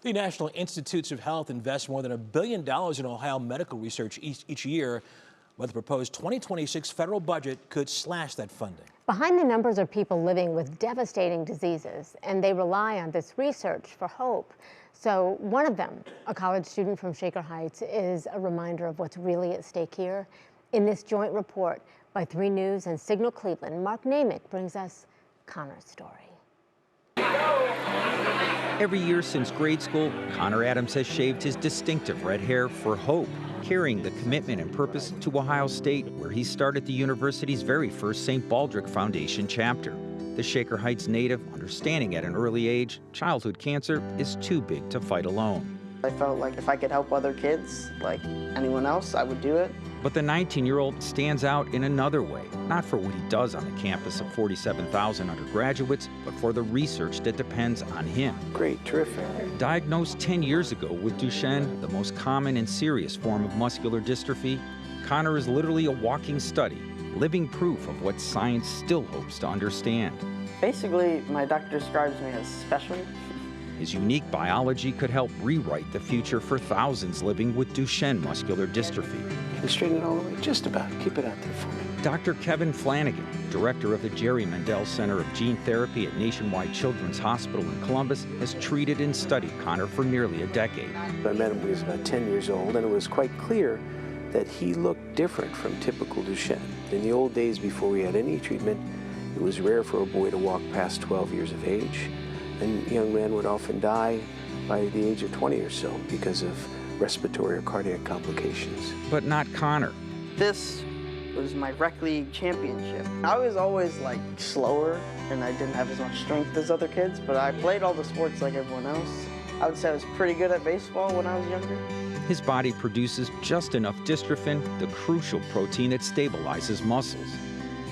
The National Institutes of Health invest more than $1 billion in Ohio medical research each year, but the proposed 2026 federal budget could slash that funding. Behind the numbers are people living with devastating diseases, and they rely on this research for hope. So one of them, a college student from Shaker Heights, is a reminder of what's really at stake here. In this joint report by 3 News and Signal Cleveland, Mark-Naymik brings us Connor's story. Every year since grade school, Connor Adams has shaved his distinctive red hair for hope, carrying the commitment and purpose to Ohio State, where he started the university's very first St. Baldrick Foundation chapter. The Shaker Heights native, understanding at an early age, childhood cancer is too big to fight alone. I felt like if I could help other kids, like anyone else, I would do it. But the 19-year-old stands out in another way, not for what he does on the campus of 47,000 undergraduates, but for the research that depends on him. Great, terrific. Diagnosed 10 years ago with Duchenne, the most common and serious form of muscular dystrophy, Connor is literally a walking study, living proof of what science still hopes to understand. Basically, my doctor describes me as special. His unique biology could help rewrite the future for thousands living with Duchenne muscular dystrophy. And straighten it all the way, just about. Keep it out there for me. Dr. Kevin Flanagan, director of the Jerry Mendel Center of Gene Therapy at Nationwide Children's Hospital in Columbus, has treated and studied Connor for nearly a decade. I met him when he was about 10 years old, and it was quite clear that he looked different from typical Duchenne. In the old days, before we had any treatment, it was rare for a boy to walk past 12 years of age. And young men would often die by the age of 20 or so because of respiratory or cardiac complications. But not Connor. This was my rec league championship. I was always like slower and I didn't have as much strength as other kids, but I played all the sports like everyone else. I would say I was pretty good at baseball when I was younger. His body produces just enough dystrophin, the crucial protein that stabilizes muscles.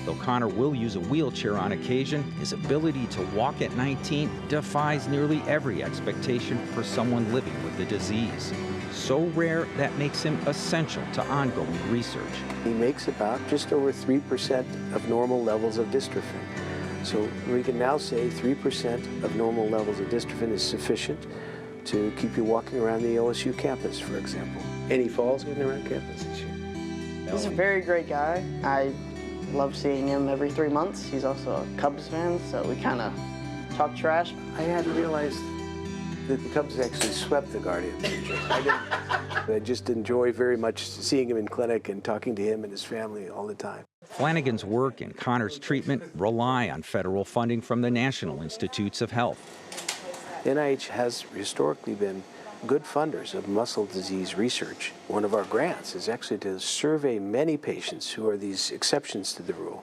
Though Connor will use a wheelchair on occasion, his ability to walk at 19 defies nearly every expectation for someone living with the disease. So rare that makes him essential to ongoing research. He makes about just over 3% of normal levels of dystrophin. So we can now say 3% of normal levels of dystrophin is sufficient to keep you walking around the OSU campus, for example. Any falls getting around campus this year? He's a very great guy. I love seeing him every 3 months. He's also a Cubs fan, so we kind of talk trash. I hadn't realized that the Cubs actually swept the Guardians. I just enjoy very much seeing him in clinic and talking to him and his family all the time. Flanagan's work and Connor's treatment rely on federal funding from the National Institutes of Health. NIH has historically been good funders of muscle disease research. One of our grants is actually to survey many patients who are these exceptions to the rule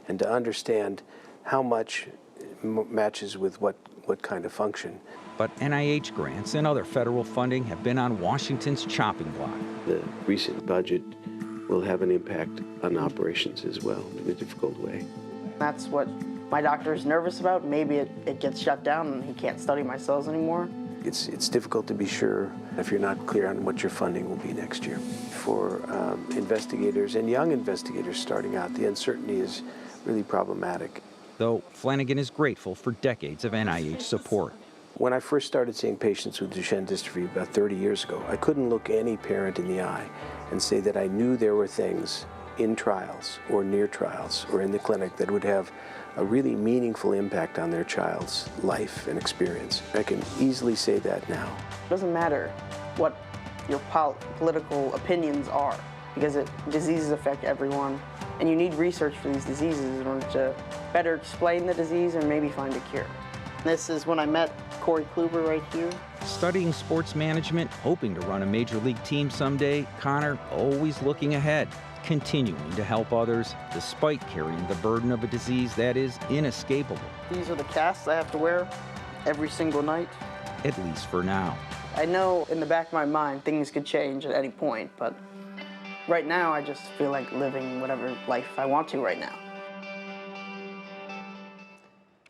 and to understand how much matches with what kind of function. But NIH grants and other federal funding have been on Washington's chopping block. The recent budget will have an impact on operations as well in a difficult way. That's what my doctor is nervous about. Maybe it gets shut down and he can't study my cells anymore. It's difficult to be sure if you're not clear on what your funding will be next year. For investigators and young investigators starting out, the uncertainty is really problematic. Though Flanagan is grateful for decades of NIH support. When I first started seeing patients with Duchenne dystrophy about 30 years ago, I couldn't look any parent in the eye and say that I knew there were things in trials or near trials or in the clinic that would have a really meaningful impact on their child's life and experience. I can easily say that now. It doesn't matter what your political opinions are, because diseases affect everyone, and you need research for these diseases in order to better explain the disease and maybe find a cure. This is when I met Corey Kluber right here. Studying sports management, hoping to run a major league team someday, Connor always looking ahead, continuing to help others despite carrying the burden of a disease that is inescapable. These are the casts I have to wear every single night. At least for now. I know in the back of my mind things could change at any point, but right now I just feel like living whatever life I want to right now.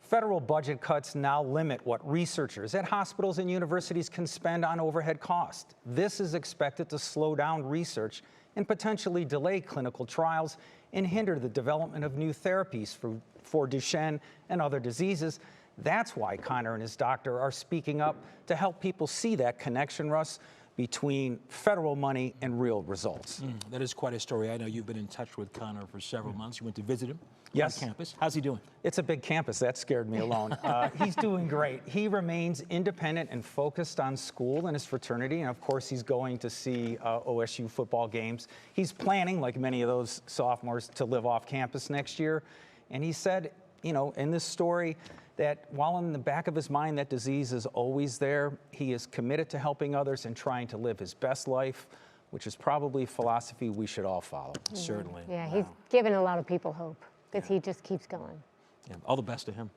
Federal budget cuts now limit what researchers at hospitals and universities can spend on overhead costs. This is expected to slow down research and potentially delay clinical trials and hinder the development of new therapies for Duchenne and other diseases. That's why Connor and his doctor are speaking up to help people see that connection, Russ, between federal money and real results. That is quite a story. I know you've been in touch with Connor for several months. You went to visit him Yes. on campus. How's he doing? It's a big campus. That scared me alone. He's doing great. He remains independent and focused on school and his fraternity. And of course, he's going to see OSU football games. He's planning, like many of those sophomores, to live off campus next year. And he said, you know, in this story, that while in the back of his mind that disease is always there, he is committed to helping others and trying to live his best life, which is probably a philosophy we should all follow. Certainly. Yeah, he's given a lot of people hope because he just keeps going. Yeah, all the best to him.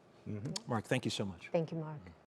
Mark, thank you so much. Thank you, Mark.